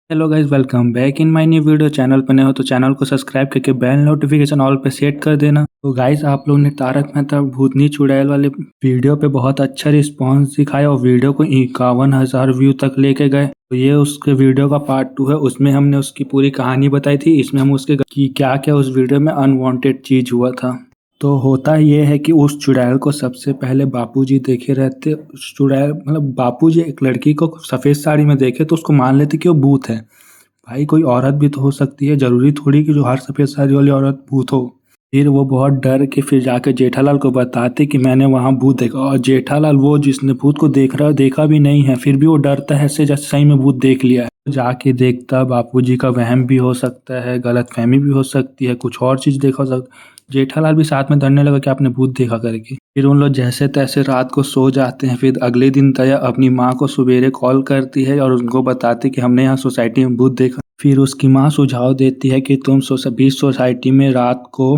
Hello guys, welcome back in my new video. Channel पर नए हो तो चैनल को सब्सक्राइब करके बेल नोटिफिकेशन ऑल पे सेट कर देना। तो गाइस, आप लोगों ने तारक मेहता भूतनी चुड़ैल वाले वीडियो पे बहुत अच्छा रिस्पांस दिखाया और वीडियो को 51,000 व्यू तक लेके गए। तो ये उसके वीडियो का पार्ट 2 है। उसमें हमने उसकी पूरी कहानी बताई थी। इसमें हम उसके कि क्या क्या उस वीडियो में अनवांटेड चीज हुआ था। तो होता ये है कि उस चुड़ैल को सबसे पहले बापूजी देखे रहते। उस चुड़ैल मतलब बापूजी एक लड़की को सफ़ेद साड़ी में देखे तो उसको मान लेते कि वो भूत है। भाई, कोई औरत भी तो हो सकती है, जरूरी थोड़ी कि जो हर सफ़ेद साड़ी वाली औरत भूत हो। फिर वो बहुत डर के फिर जाकर जेठालाल को बताते कि मैंने वहाँ भूत देखा। और जेठालाल वो जिसने भूत को देखा भी नहीं है, फिर भी वो डरता है ऐसे जैसे सही में भूत देख लिया है। जाके देखता, बापूजी का वहम भी हो सकता है, गलतफहमी भी हो सकती है, कुछ और चीज़ देखा हो सकता। जेठालाल भी साथ में डरने लगा कि आपने भूत देखा करके। फिर उन लोग जैसे तैसे रात को सो जाते हैं। फिर अगले दिन दया अपनी माँ को सवेरे कॉल करती है और उनको बताती कि हमने यहाँ सोसाइटी में भूत देखा। फिर उसकी माँ सुझाव देती है कि तुम बीच सोसाइटी में रात को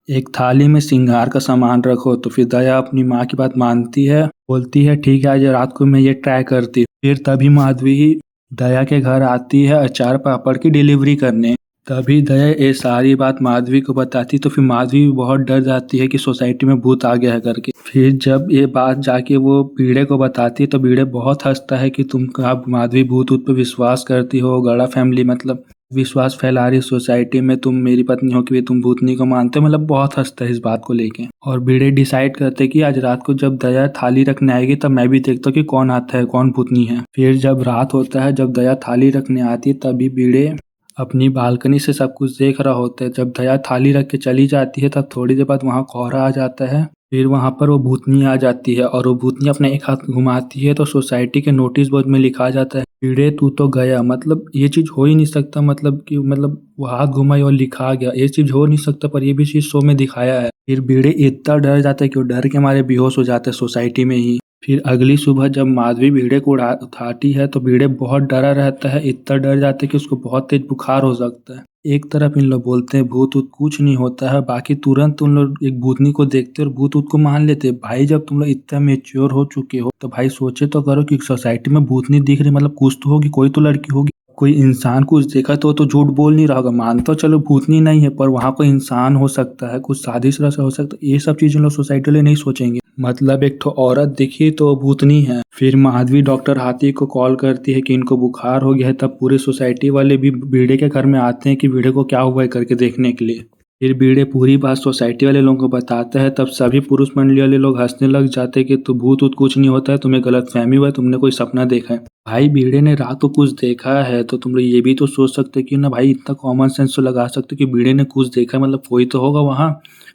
एक थाली में श्रृंगार का सामान रखो। तो फिर दया अपनी माँ की बात मानती है, बोलती है ठीक है, आज रात को मैं ये ट्राई करती हूँ। फिर तभी माधवी दया के घर आती है अचार पापड़ की डिलीवरी करने। तभी दया ये सारी बात माधवी को बताती तो फिर माधवी भी बहुत डर जाती है कि सोसाइटी में भूत आ गया है करके। फिर जब ये बात जाके वो बीड़े को बताती है तो बीड़े बहुत हंसता है कि तुम आप माधवी भूत ऊत पे विश्वास करती हो, गड़ा फैमिली मतलब विश्वास फैला रही सोसाइटी में, तुम मेरी पत्नी हो कि भी तुम भूतनी को मानते हो, मतलब बहुत हंसता है इस बात को लेके। और बीड़े डिसाइड करते कि आज रात को जब दया थाली रखने आएगी तब मैं भी देखता हूँ कि कौन आता है, कौन भूतनी है। फिर जब रात होता है, जब दया थाली रखने आती है, तभी बीड़े अपनी बालकनी से सब कुछ देख रहा होता है। जब दया थाली रख के चली जाती है तब थोड़ी देर बाद वहाँ कोहरा आ जाता है। फिर वहाँ पर वो भूतनी आ जाती है और वो भूतनी अपने एक हाथ घुमाती है तो सोसाइटी के नोटिस बोर्ड में लिखा जाता है, कीड़े तू तो गया। मतलब ये चीज़ हो ही नहीं सकता, मतलब कि मतलब वो हाथ घुमाई और लिखा गया, ये चीज़ हो नहीं सकता, पर ये भी चीज़ शो में दिखाया है। फिर बीड़े इतना डर जाता है कि वो डर के मारे बेहोश हो जाता है सोसाइटी में ही। फिर अगली सुबह जब माधवी बीड़े को उठाती है तो बीड़े बहुत डरा रहता है, इतना डर जाता है कि उसको बहुत तेज बुखार हो सकता है। एक तरफ इन लोग बोलते हैं भूत ऊत कुछ नहीं होता है, बाकी तुरंत उन लोग एक भूतनी को देखते और भूत ऊत को मान लेते। भाई, जब तुम लोग इतना मेच्योर हो चुके हो तो भाई सोचे तो करो कि सोसाइटी में भूतनी दिख रही, मतलब कुछ तो होगी, कोई तो लड़की होगी। कोई इंसान कुछ देखा तो झूठ बोल नहीं रहा होगा। मान तो चलो भूतनी नहीं है, पर वहाँ कोई इंसान हो सकता है, कुछ साजिश रचा हो सकता है। ये सब चीजें लोग सोसाइटी वाले नहीं सोचेंगे। मतलब एक तो औरत दिखी तो भूतनी है। फिर माधवी डॉक्टर हाथी को कॉल करती है कि इनको बुखार हो गया है। तब पूरे सोसाइटी वाले भी बीड़े के घर में आते हैं कि बीड़े को क्या हुआ है करके देखने के लिए। फिर बीड़े पूरी बात सोसाइटी वाले लोगों को बताता है। तब सभी पुरुष मंडली वाले लोग हंसने लग जाते हैं कि तो भूत ऊत कुछ नहीं होता है, तुम्हें गलतफहमी हुआ है, तुमने कोई सपना देखा है। भाई, बीड़े ने रात को कुछ देखा है तो तुम लोग ये भी तो सोच सकते कि ना भाई, इतना कॉमन सेंस तो लगा सकते कि बीड़े ने कुछ देखा है, मतलब कोई तो होगा वहाँ,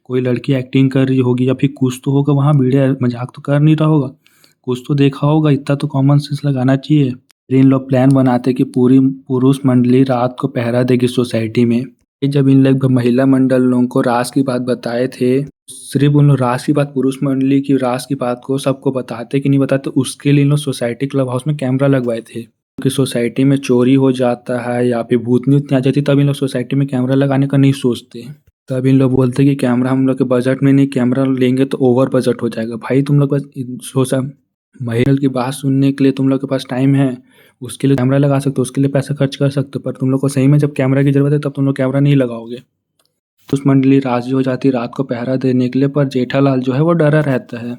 कोई लड़की एक्टिंग कर रही होगी या फिर कुछ तो होगा वहाँ। बीड़े मजाक तो कर नहीं रहा होगा, कुछ तो देखा होगा, इतना तो कॉमन सेंस लगाना चाहिए। फिर इन लोग प्लान बनाते कि पूरी पुरुष मंडली रात को पहरा देगी सोसाइटी में। जब इन लोग महिला मंडल लोगों को राज की बात बताए थे, सिर्फ उन लोग राज की बात, पुरुष मंडली की राज की बात को सबको बताते कि नहीं बताते, उसके लिए इन लोग सोसाइटी क्लब हाउस में कैमरा लगवाए थे कि सोसाइटी में चोरी हो जाता है या फिर भूतनी उतनी आ जाती, तब इन लोग सोसाइटी में कैमरा लगाने का नहीं सोचते। तब इन लोग बोलते कि कैमरा हम लोग के बजट में नहीं, कैमरा लेंगे तो ओवर बजट हो जाएगा। भाई, तुम लोग बस सोचा महिला की बात सुनने के लिए तुम लोग के पास टाइम है, उसके लिए कैमरा लगा सकते हो, उसके लिए पैसा खर्च कर सकते हो, पर तुम लोग को सही में जब कैमरा की जरूरत है तब तुम लोग कैमरा नहीं लगाओगे। उस मंडली राजी हो जाती रात को पहरा देने के लिए, पर जेठालाल जो है वो डरा रहता है।